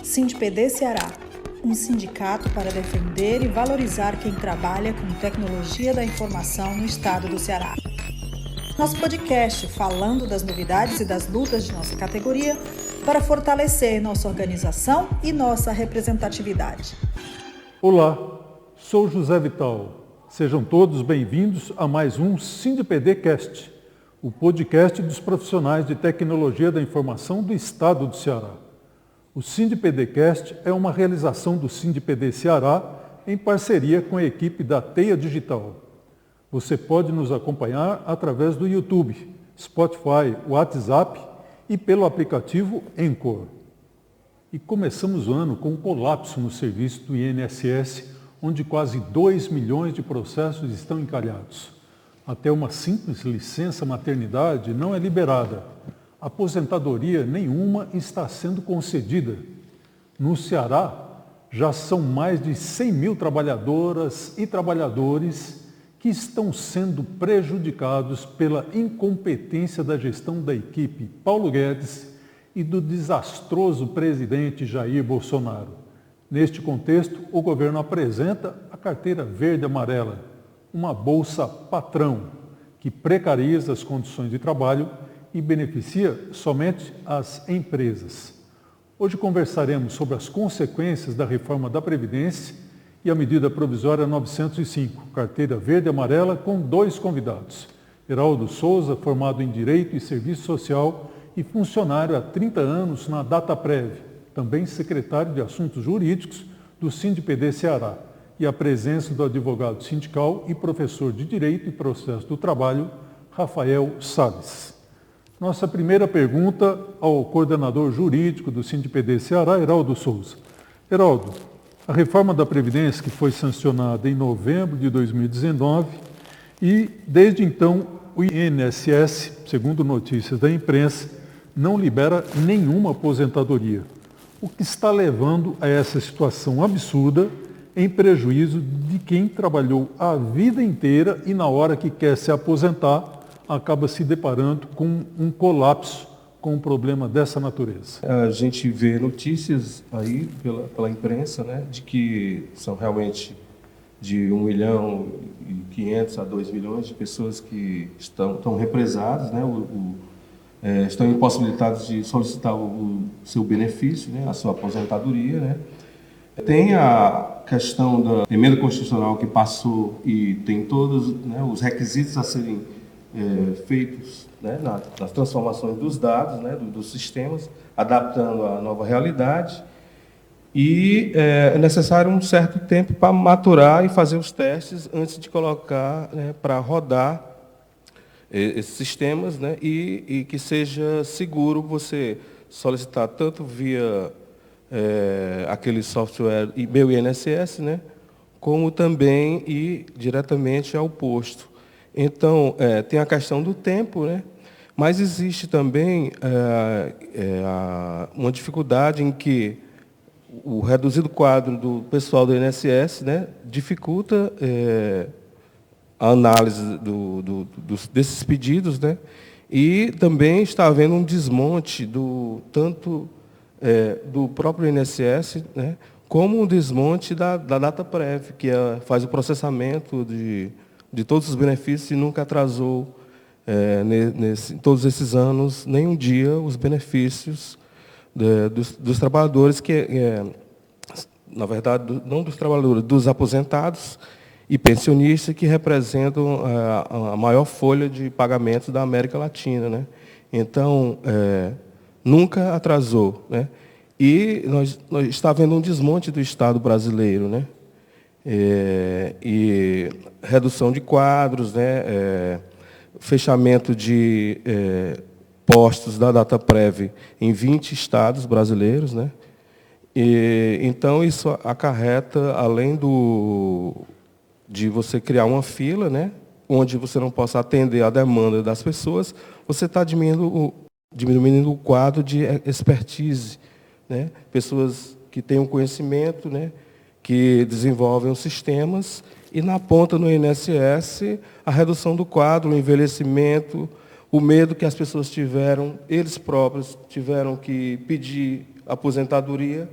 SindPD Ceará, um sindicato para defender e valorizar quem trabalha com tecnologia da informação no estado do Ceará. Nosso podcast falando das novidades e das lutas de nossa categoria para fortalecer nossa organização e nossa representatividade. Olá, sou José Vital. Sejam todos bem-vindos a mais um SindPD Cast, o podcast dos profissionais de tecnologia da informação do estado do Ceará. O SindPD Cast é uma realização do SindPD Ceará em parceria com a equipe da Teia Digital. Você pode nos acompanhar através do YouTube, Spotify, WhatsApp e pelo aplicativo Anchor. E começamos o ano com um colapso no serviço do INSS, onde quase 2 milhões de processos estão encalhados. Até uma simples licença maternidade não é liberada. Aposentadoria nenhuma está sendo concedida. No Ceará, já são mais de 100 mil trabalhadoras e trabalhadores que estão sendo prejudicados pela incompetência da gestão da equipe Paulo Guedes e do desastroso presidente Jair Bolsonaro. Neste contexto, o governo apresenta a carteira verde-amarela, uma bolsa patrão que precariza as condições de trabalho e beneficia somente as empresas. Hoje conversaremos sobre as consequências da reforma da Previdência e a medida provisória 905, carteira verde-amarela, com 2 convidados. Heraldo Souza, formado em Direito e Serviço Social e funcionário há 30 anos na Dataprev, também secretário de Assuntos Jurídicos do SindPD Ceará, e a presença do advogado sindical e professor de Direito e Processo do Trabalho, Rafael Salles. Nossa primeira pergunta ao coordenador jurídico do SindPD Ceará, Heraldo Souza. Heraldo, a reforma da Previdência, que foi sancionada em novembro de 2019, e desde então o INSS, segundo notícias da imprensa, não libera nenhuma aposentadoria, o que está levando a essa situação absurda em prejuízo de quem trabalhou a vida inteira e na hora que quer se aposentar, acaba se deparando com um colapso, com um problema dessa natureza. A gente vê notícias aí pela imprensa, né, de que são realmente de 1.500.000 a 2 milhões de pessoas que estão represadas, né, estão impossibilitadas de solicitar o seu benefício, né, a sua aposentadoria, né. Tem a questão da emenda constitucional que passou e tem todos, né, os requisitos a serem feitos, né, nas transformações dos dados, né, dos sistemas, adaptando à nova realidade. E é necessário um certo tempo para maturar e fazer os testes antes de colocar, né, para rodar esses sistemas, né, e que seja seguro você solicitar tanto via aquele software meu INSS, né, como também ir diretamente ao posto. Então, tem a questão do tempo, né, mas existe também uma dificuldade em que o reduzido quadro do pessoal do INSS, né, dificulta a análise desses pedidos, né, e também está havendo um desmonte tanto do próprio INSS, né, como um desmonte da Dataprev, que faz o processamento de todos os benefícios e nunca atrasou, em todos esses anos, nem um dia, os benefícios dos trabalhadores, na verdade, não dos trabalhadores, dos aposentados e pensionistas, que representam a maior folha de pagamentos da América Latina, né? Então, nunca atrasou, né? E nós está havendo um desmonte do Estado brasileiro, né? E redução de quadros, né? Fechamento de postos da Dataprev em 20 estados brasileiros, né? Então, isso acarreta, além de você criar uma fila, né, onde você não possa atender a demanda das pessoas, você está diminuindo o quadro de expertise, né? Pessoas que têm um conhecimento, né, que desenvolvem os sistemas, e na ponta no INSS, a redução do quadro, o envelhecimento, o medo que as pessoas tiveram, eles próprios tiveram que pedir aposentadoria,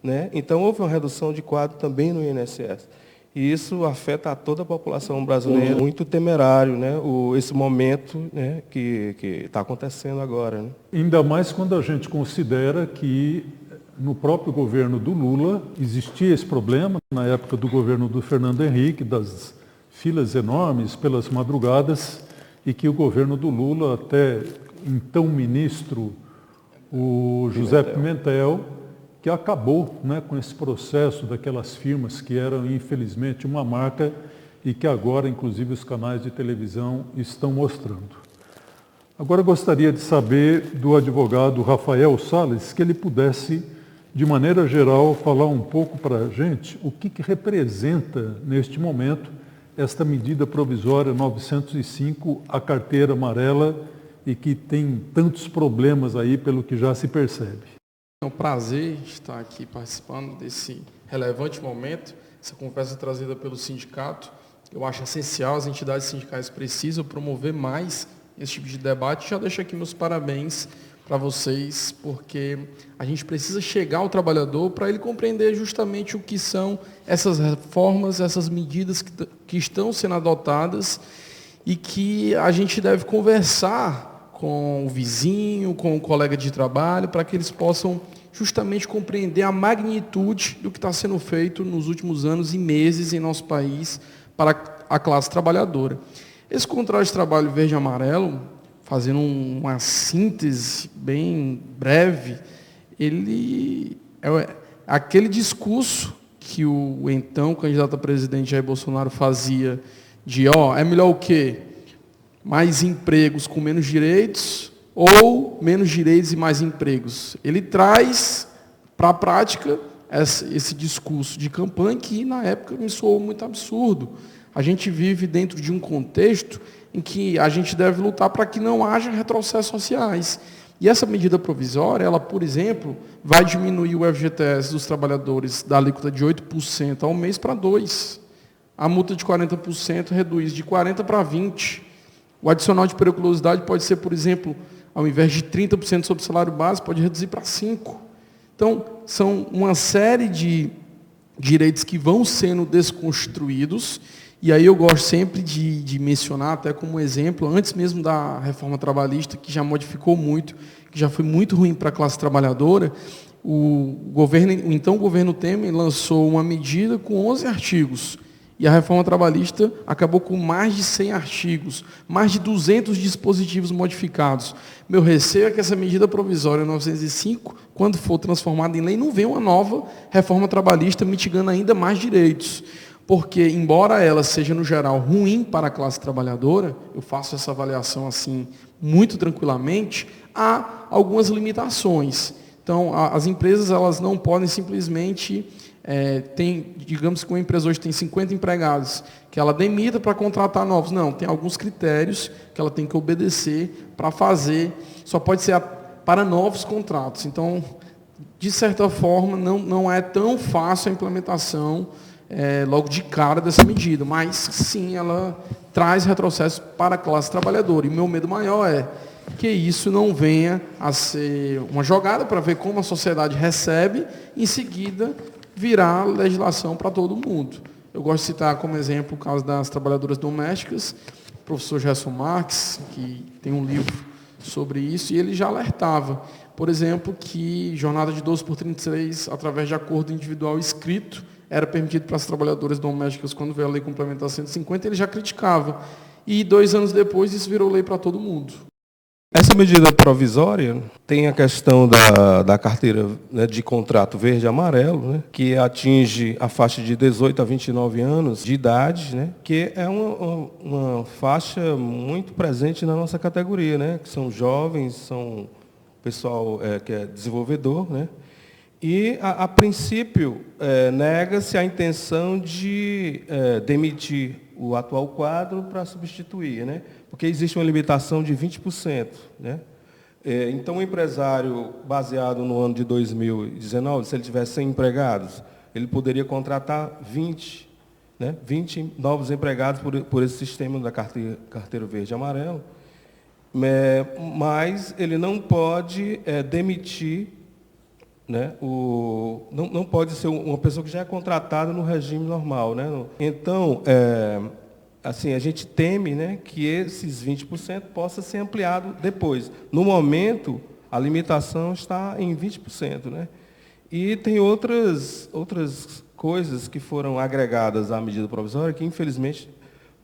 né? Então, houve uma redução de quadro também no INSS. E isso afeta a toda a população brasileira. Muito temerário, né? Esse momento, né, que está acontecendo agora. Né? Ainda mais quando a gente considera que no próprio governo do Lula existia esse problema, na época do governo do Fernando Henrique, das filas enormes pelas madrugadas, e que o governo do Lula, até então ministro, o José Pimentel, que acabou, né, com esse processo daquelas firmas que eram, infelizmente, uma marca e que agora, inclusive, os canais de televisão estão mostrando. Agora, gostaria de saber do advogado Rafael Salles, que ele pudesse, de maneira geral, falar um pouco para a gente o que representa, neste momento, esta medida provisória 905, a carteira amarela, e que tem tantos problemas aí, pelo que já se percebe. É um prazer estar aqui participando desse relevante momento, essa conversa trazida pelo sindicato. Eu acho essencial, as entidades sindicais precisam promover mais esse tipo de debate. Já deixo aqui meus parabéns para vocês, porque a gente precisa chegar ao trabalhador para ele compreender justamente o que são essas reformas, essas medidas que estão sendo adotadas e que a gente deve conversar com o vizinho, com o colega de trabalho, para que eles possam justamente compreender a magnitude do que está sendo feito nos últimos anos e meses em nosso país para a classe trabalhadora. Esse contrato de trabalho verde e amarelo, fazendo uma síntese bem breve, ele é aquele discurso que o então candidato a presidente Jair Bolsonaro fazia de, é melhor o quê? Mais empregos com menos direitos ou menos direitos e mais empregos. Ele traz para a prática esse discurso de campanha que, na época, me soou muito absurdo. A gente vive dentro de um contexto em que a gente deve lutar para que não haja retrocessos sociais. E essa medida provisória, ela, por exemplo, vai diminuir o FGTS dos trabalhadores da alíquota de 8% ao mês para 2%. A multa de 40% reduz de 40% para 20%. O adicional de periculosidade pode ser, por exemplo, ao invés de 30% sobre o salário base, pode reduzir para 5%. Então, são uma série de direitos que vão sendo desconstruídos, e aí eu gosto sempre de mencionar, até como exemplo, antes mesmo da reforma trabalhista, que já modificou muito, que já foi muito ruim para a classe trabalhadora, o então governo Temer lançou uma medida com 11 artigos, e a reforma trabalhista acabou com mais de 100 artigos, mais de 200 dispositivos modificados. Meu receio é que essa medida provisória 905, quando for transformada em lei, não venha uma nova reforma trabalhista mitigando ainda mais direitos. Porque, embora ela seja, no geral, ruim para a classe trabalhadora, eu faço essa avaliação assim muito tranquilamente, há algumas limitações. Então, as empresas elas não podem simplesmente... digamos que uma empresa hoje tem 50 empregados, que ela demita para contratar novos. Não, tem alguns critérios que ela tem que obedecer para fazer, só pode ser para novos contratos. Então, de certa forma, não é tão fácil a implementação logo de cara dessa medida, mas sim, ela traz retrocesso para a classe trabalhadora. E o meu medo maior é que isso não venha a ser uma jogada para ver como a sociedade recebe, em seguida virar legislação para todo mundo. Eu gosto de citar como exemplo o caso das trabalhadoras domésticas, o professor Gerson Marques, que tem um livro sobre isso, e ele já alertava, por exemplo, que jornada de 12 por 33, através de acordo individual escrito, era permitido para as trabalhadoras domésticas quando veio a lei complementar 150, ele já criticava. E 2 anos depois, isso virou lei para todo mundo. Essa medida provisória tem a questão da carteira, né, de contrato verde e amarelo, né, que atinge a faixa de 18 a 29 anos de idade, né, que é uma faixa muito presente na nossa categoria, né, que são jovens, são pessoal que é desenvolvedor, né, e, a princípio, nega-se a intenção de demitir o atual quadro para substituir, né? Porque existe uma limitação de 20%. Né? Então, o empresário, baseado no ano de 2019, se ele tivesse 100 empregados, ele poderia contratar 20, né? 20 novos empregados por esse sistema da carteira verde e amarelo, mas ele não pode demitir, né? Não pode ser uma pessoa que já é contratada no regime normal, né? Então, assim, a gente teme, né, que esses 20% possa ser ampliado depois. No momento, a limitação está em 20%, né? E tem outras coisas que foram agregadas à medida provisória, que, infelizmente,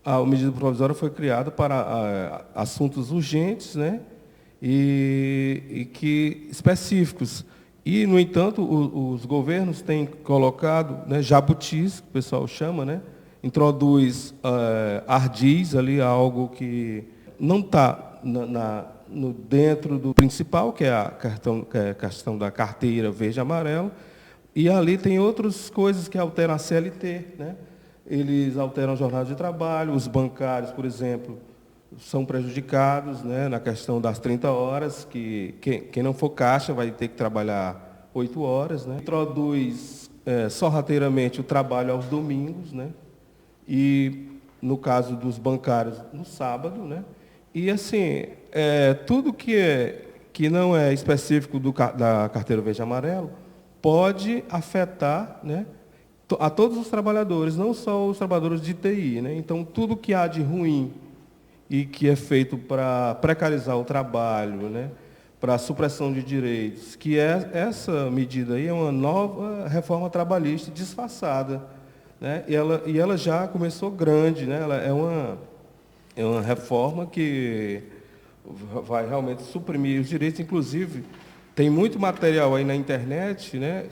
a medida provisória foi criada para assuntos urgentes, né, e que específicos. E, no entanto, os governos têm colocado, né, jabutis, que o pessoal chama, né, introduz ardis ali, algo que não está dentro do principal, que é a questão da carteira verde e amarelo, e ali tem outras coisas que alteram a CLT, né? Eles alteram a jornada de trabalho, os bancários, por exemplo, são prejudicados, né, na questão das 30 horas, que quem não for caixa vai ter que trabalhar 8 horas. Né? Introduz sorrateiramente o trabalho aos domingos, né? E, no caso dos bancários, no sábado. Né? E, assim, tudo que não é específico da carteira verde e amarelo pode afetar, né, a todos os trabalhadores, não só os trabalhadores de TI. Né? Então, tudo que há de ruim e que é feito para precarizar o trabalho, né, para a supressão de direitos, que essa medida aí é uma nova reforma trabalhista disfarçada. Né? E ela já começou grande. Né? Ela é uma reforma que vai realmente suprimir os direitos, inclusive. Tem muito material aí na internet, né?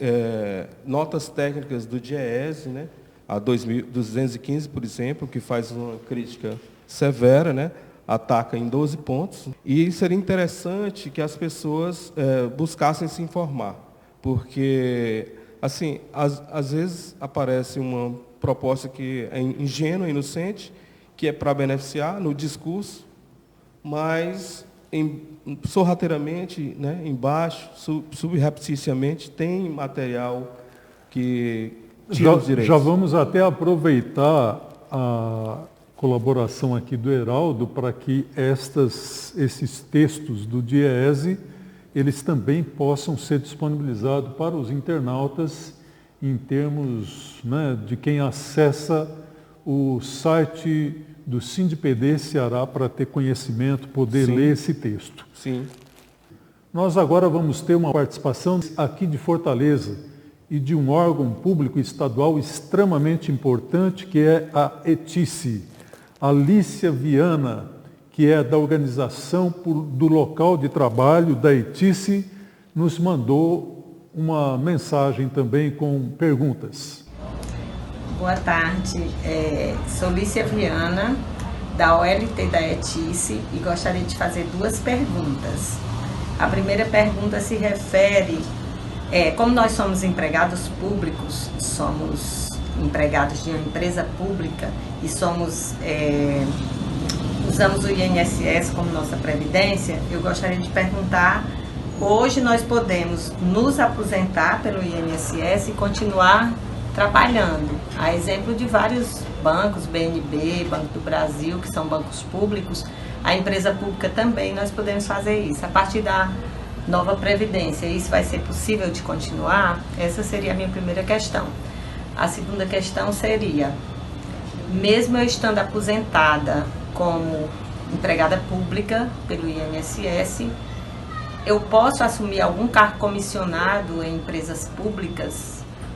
Notas técnicas do DIEESE, né? A 215, por exemplo, que faz uma crítica severa, né? Ataca em 12 pontos. E seria interessante que as pessoas buscassem se informar, porque, assim, às vezes aparece uma proposta que é ingênua, inocente, que é para beneficiar no discurso, mas sorrateiramente, né, embaixo, subrepticiamente, tem material que tira os direitos. Já vamos até aproveitar a colaboração aqui do Heraldo para que esses textos do DIEESE, eles também possam ser disponibilizados para os internautas em termos, né, de quem acessa o site do SINDPD Ceará para ter conhecimento, poder ler esse texto. Sim. Nós agora vamos ter uma participação aqui de Fortaleza e de um órgão público estadual extremamente importante, que é a ETICE. Alícia Viana, que é da organização do local de trabalho da ETICE, nos mandou uma mensagem também com perguntas. Boa tarde, sou Lícia Viana, da OLT da ETICE, e gostaria de fazer 2 perguntas. A primeira pergunta se refere, como nós somos empregados públicos, somos empregados de uma empresa pública e usamos o INSS como nossa previdência, eu gostaria de perguntar, hoje nós podemos nos aposentar pelo INSS e continuar trabalhando, a exemplo de vários bancos, BNB, Banco do Brasil, que são bancos públicos, a empresa pública também nós podemos fazer isso. A partir da nova Previdência, isso vai ser possível de continuar? Essa seria a minha primeira questão. A segunda questão seria, mesmo eu estando aposentada como empregada pública pelo INSS, eu posso assumir algum cargo comissionado em empresas públicas?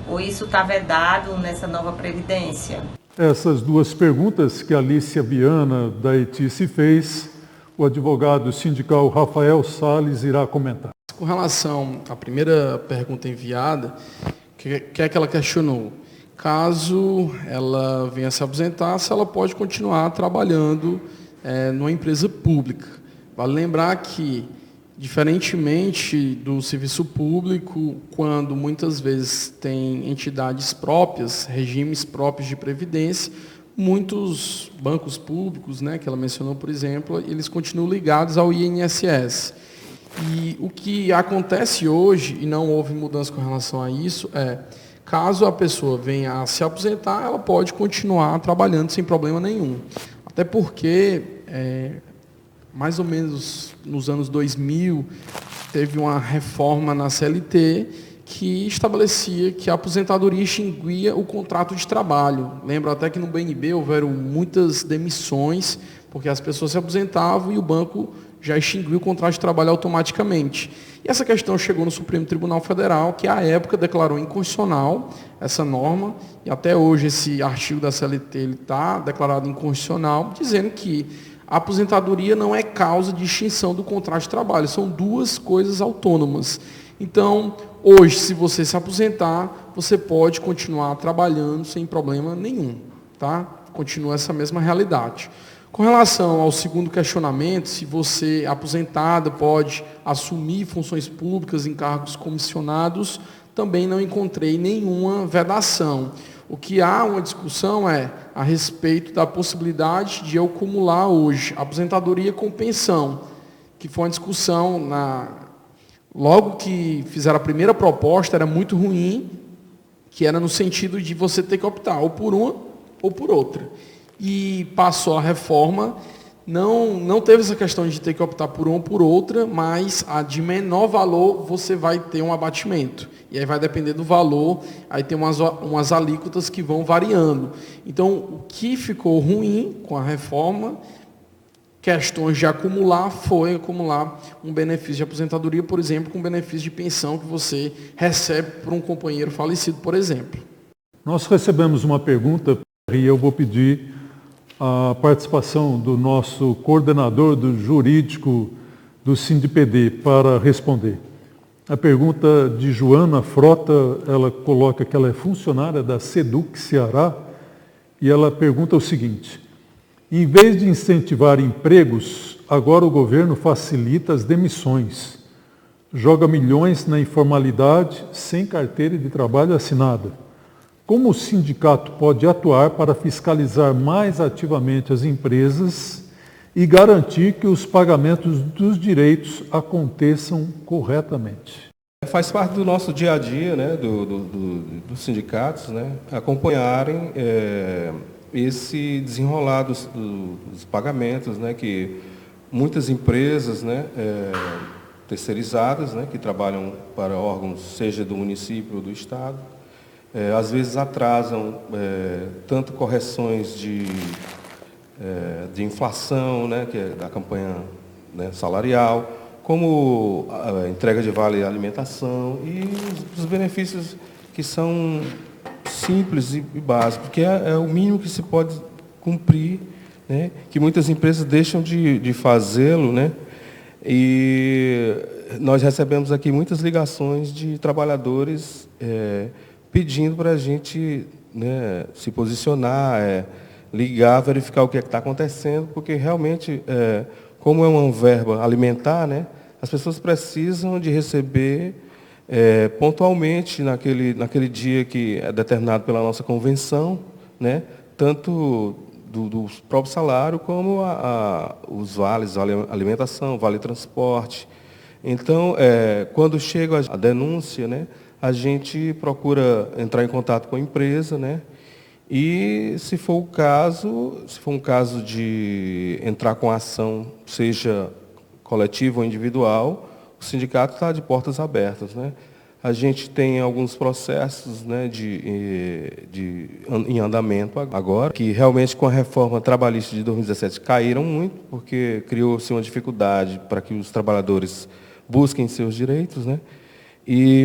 Ou isso está vedado nessa nova Previdência? Essas 2 perguntas que a Alícia Viana, da ETICE, fez, o advogado sindical Rafael Salles irá comentar. Com relação à primeira pergunta enviada, que é que ela questionou? Caso ela venha se aposentar, se ela pode continuar trabalhando numa empresa pública. Vale lembrar que, diferentemente do serviço público, quando muitas vezes tem entidades próprias, regimes próprios de previdência, muitos bancos públicos, né, que ela mencionou, por exemplo, eles continuam ligados ao INSS. E o que acontece hoje, e não houve mudança com relação a isso, caso a pessoa venha a se aposentar, ela pode continuar trabalhando sem problema nenhum. Até porque mais ou menos nos anos 2000, teve uma reforma na CLT que estabelecia que a aposentadoria extinguia o contrato de trabalho. Lembro até que no BNB houveram muitas demissões, porque as pessoas se aposentavam e o banco já extinguiu o contrato de trabalho automaticamente. E essa questão chegou no Supremo Tribunal Federal, que à época declarou inconstitucional essa norma, e até hoje esse artigo da CLT está declarado inconstitucional, dizendo que a aposentadoria não é causa de extinção do contrato de trabalho, são duas coisas autônomas. Então, hoje, se você se aposentar, você pode continuar trabalhando sem problema nenhum, tá? Continua essa mesma realidade. Com relação ao segundo questionamento, se você, aposentado, pode assumir funções públicas em cargos comissionados, também não encontrei nenhuma vedação. O que há uma discussão é a respeito da possibilidade de eu acumular hoje aposentadoria com pensão, que foi uma discussão logo que fizeram a primeira proposta, era muito ruim, que era no sentido de você ter que optar ou por uma ou por outra. E passou a reforma, não teve essa questão de ter que optar por uma ou por outra, mas a de menor valor você vai ter um abatimento. E aí vai depender do valor, aí tem umas alíquotas que vão variando. Então, o que ficou ruim com a reforma, questões de acumular, foi acumular um benefício de aposentadoria, por exemplo, com benefício de pensão que você recebe por um companheiro falecido, por exemplo. Nós recebemos uma pergunta e eu vou pedir a participação do nosso coordenador do jurídico do SINDPD para responder. A pergunta de Joana Frota, ela coloca que ela é funcionária da SEDUC Ceará e ela pergunta o seguinte: em vez de incentivar empregos, agora o governo facilita as demissões, joga milhões na informalidade sem carteira de trabalho assinada. Como o sindicato pode atuar para fiscalizar mais ativamente as empresas e garantir que os pagamentos dos direitos aconteçam corretamente? Faz parte do nosso dia a dia, né, dos sindicatos, né, acompanharem esse desenrolar dos pagamentos, né, que muitas empresas, né, terceirizadas, né, que trabalham para órgãos, seja do município ou do estado, às vezes atrasam tanto correções de inflação, né, que é da campanha, né, salarial, como a entrega de vale alimentação e os benefícios que são simples e básicos, porque é o mínimo que se pode cumprir, né, que muitas empresas deixam de fazê-lo, né, e nós recebemos aqui muitas ligações de trabalhadores pedindo para a gente, né, se posicionar, ligar, verificar o que está acontecendo, porque realmente, como é uma verba alimentar, né, as pessoas precisam de receber pontualmente naquele dia que é determinado pela nossa convenção, né, tanto do próprio salário como os vales, vale alimentação, vale transporte. Então, quando chega a denúncia, né, a gente procura entrar em contato com a empresa, né? E se for um caso de entrar com ação, seja coletiva ou individual, o sindicato está de portas abertas, né? A gente tem alguns processos, né, em andamento agora, que realmente com a reforma trabalhista de 2017 caíram muito, porque criou-se uma dificuldade para que os trabalhadores busquem seus direitos, né?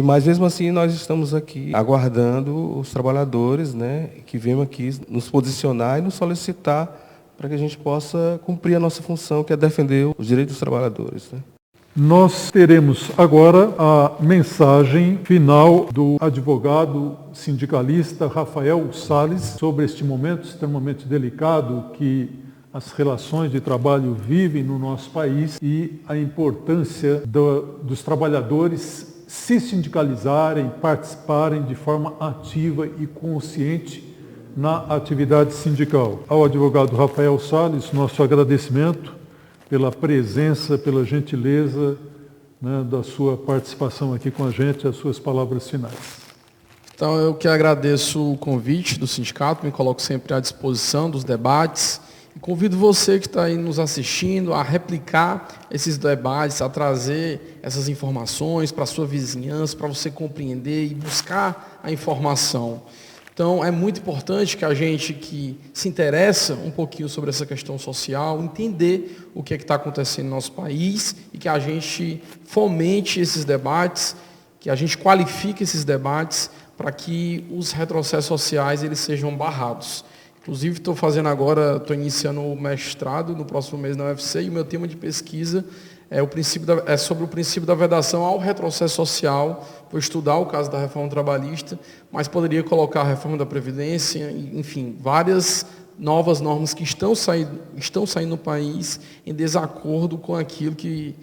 Mas, mesmo assim, nós estamos aqui aguardando os trabalhadores, né, que venham aqui nos posicionar e nos solicitar para que a gente possa cumprir a nossa função, que é defender os direitos dos trabalhadores, né? Nós teremos agora a mensagem final do advogado sindicalista Rafael Salles sobre este momento extremamente delicado que as relações de trabalho vivem no nosso país e a importância dos trabalhadores se sindicalizarem, participarem de forma ativa e consciente na atividade sindical. Ao advogado Rafael Salles, nosso agradecimento pela presença, pela gentileza, né, da sua participação aqui com a gente, as suas palavras finais. Então, eu que agradeço o convite do sindicato, me coloco sempre à disposição dos debates. E convido você que está aí nos assistindo a replicar esses debates, a trazer essas informações para a sua vizinhança, para você compreender e buscar a informação. Então, é muito importante que a gente que se interessa um pouquinho sobre essa questão social, entender o que é que está acontecendo no nosso país e que a gente fomente esses debates, que a gente qualifique esses debates para que os retrocessos sociais eles sejam barrados. Inclusive, estou iniciando o mestrado no próximo mês na UFC e o meu tema de pesquisa é sobre o princípio da vedação ao retrocesso social. Vou estudar o caso da reforma trabalhista, mas poderia colocar a reforma da Previdência, enfim, várias novas normas que estão saindo no país em desacordo com aquilo que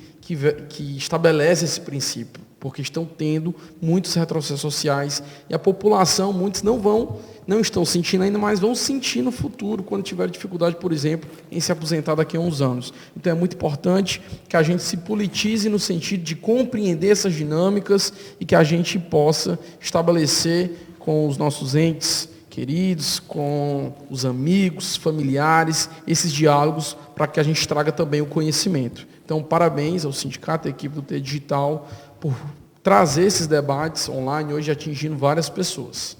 estabelece esse princípio, porque estão tendo muitos retrocessos sociais e a população, muitos não estão sentindo ainda, mas vão sentir no futuro, quando tiver dificuldade, por exemplo, em se aposentar daqui a uns anos. Então é muito importante que a gente se politize no sentido de compreender essas dinâmicas e que a gente possa estabelecer com os nossos entes queridos, com os amigos, familiares, esses diálogos para que a gente traga também o conhecimento. Então, parabéns ao sindicato, à equipe do T Digital, por trazer esses debates online, hoje atingindo várias pessoas.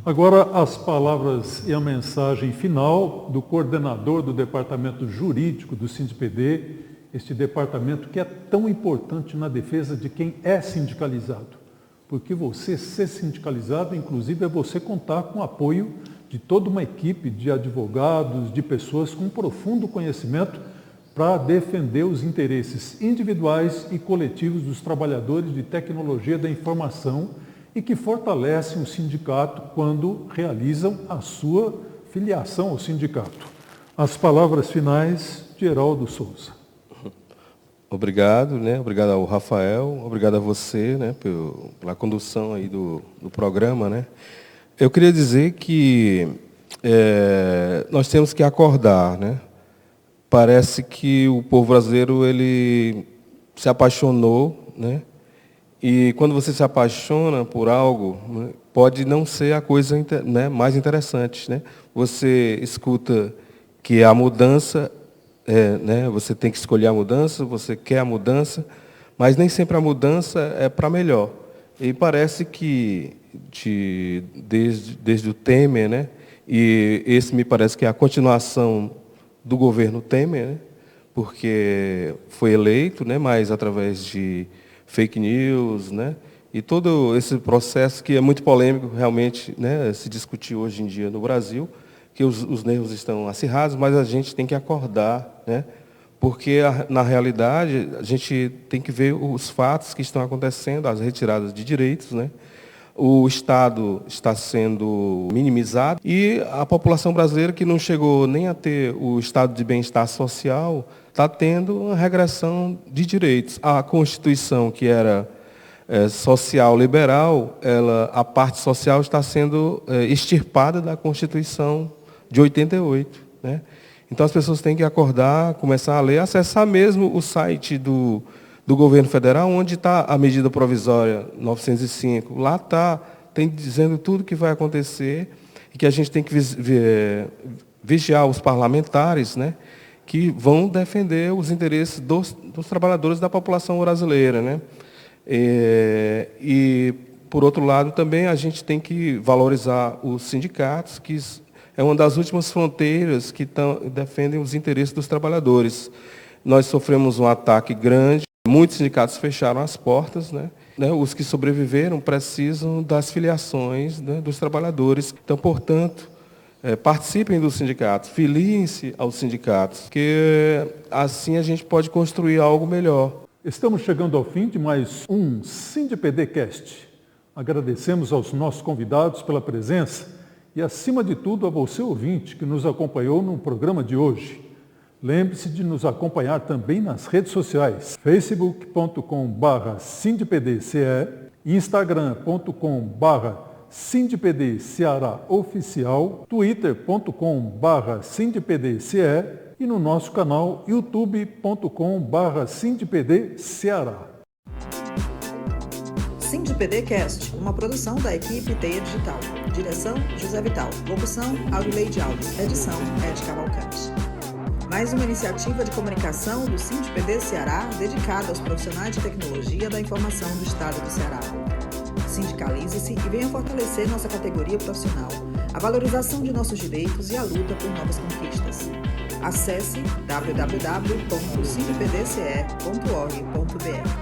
Agora, as palavras e a mensagem final do coordenador do Departamento Jurídico do SINDPD, este departamento que é tão importante na defesa de quem é sindicalizado. Porque você ser sindicalizado, inclusive, é você contar com o apoio de toda uma equipe de advogados, de pessoas com profundo conhecimento para defender os interesses individuais e coletivos dos trabalhadores de tecnologia da informação e que fortalecem o sindicato quando realizam a sua filiação ao sindicato. As palavras finais de Heraldo Souza. Obrigado, né? Obrigado ao Rafael, obrigado a você, né, pela condução aí do programa, né? Eu queria dizer que nós temos que acordar, né? Parece que o povo brasileiro ele se apaixonou, né? E quando você se apaixona por algo, né, pode não ser a coisa, né, mais interessante, né? Você escuta que a mudança né, você tem que escolher a mudança, você quer a mudança, mas nem sempre a mudança é para melhor. E parece que desde o Temer, né, e esse me parece que é a continuação do governo Temer, né, porque foi eleito, né, mas através de fake news, né, e todo esse processo que é muito polêmico realmente, né, se discutir hoje em dia no Brasil, que os nervos estão acirrados, mas a gente tem que acordar, né? Porque, na realidade, a gente tem que ver os fatos que estão acontecendo, as retiradas de direitos, né? O Estado está sendo minimizado e a população brasileira, que não chegou nem a ter o estado de bem-estar social, está tendo uma regressão de direitos. A Constituição, que era social liberal, a parte social está sendo extirpada da Constituição de 88. Né? Então, as pessoas têm que acordar, começar a ler, acessar mesmo o site do governo federal, onde está a medida provisória 905. Lá tem dizendo tudo o que vai acontecer e que a gente tem que vigiar os parlamentares, né, que vão defender os interesses dos trabalhadores da população brasileira. Né? E, por outro lado, também a gente tem que valorizar os sindicatos, que é uma das últimas fronteiras que defendem os interesses dos trabalhadores. Nós sofremos um ataque grande, muitos sindicatos fecharam as portas, né? Os que sobreviveram precisam das filiações, né, dos trabalhadores. Então, portanto, participem dos sindicatos, filiem-se aos sindicatos, porque assim a gente pode construir algo melhor. Estamos chegando ao fim de mais um SINDPDcast. Agradecemos aos nossos convidados pela presença e, acima de tudo, a você, ouvinte, que nos acompanhou no programa de hoje. Lembre-se de nos acompanhar também nas redes sociais, facebook.com/SINDPDCE, instagram.com/SINDPDCearaOficial, twitter.com/SINDPDCE e no nosso canal youtube.com/SINDPDCeará. SINDPDcast, uma produção da equipe Teia Digital. Direção, José Vital. Locução, Aurilei de Alves. Edição, Ed Cavalcante. mais uma iniciativa de comunicação do SINDPD Ceará dedicada aos profissionais de tecnologia da informação do Estado do Ceará. Sindicalize-se e venha fortalecer nossa categoria profissional, a valorização de nossos direitos e a luta por novas conquistas. Acesse www.sindpdce.org.br.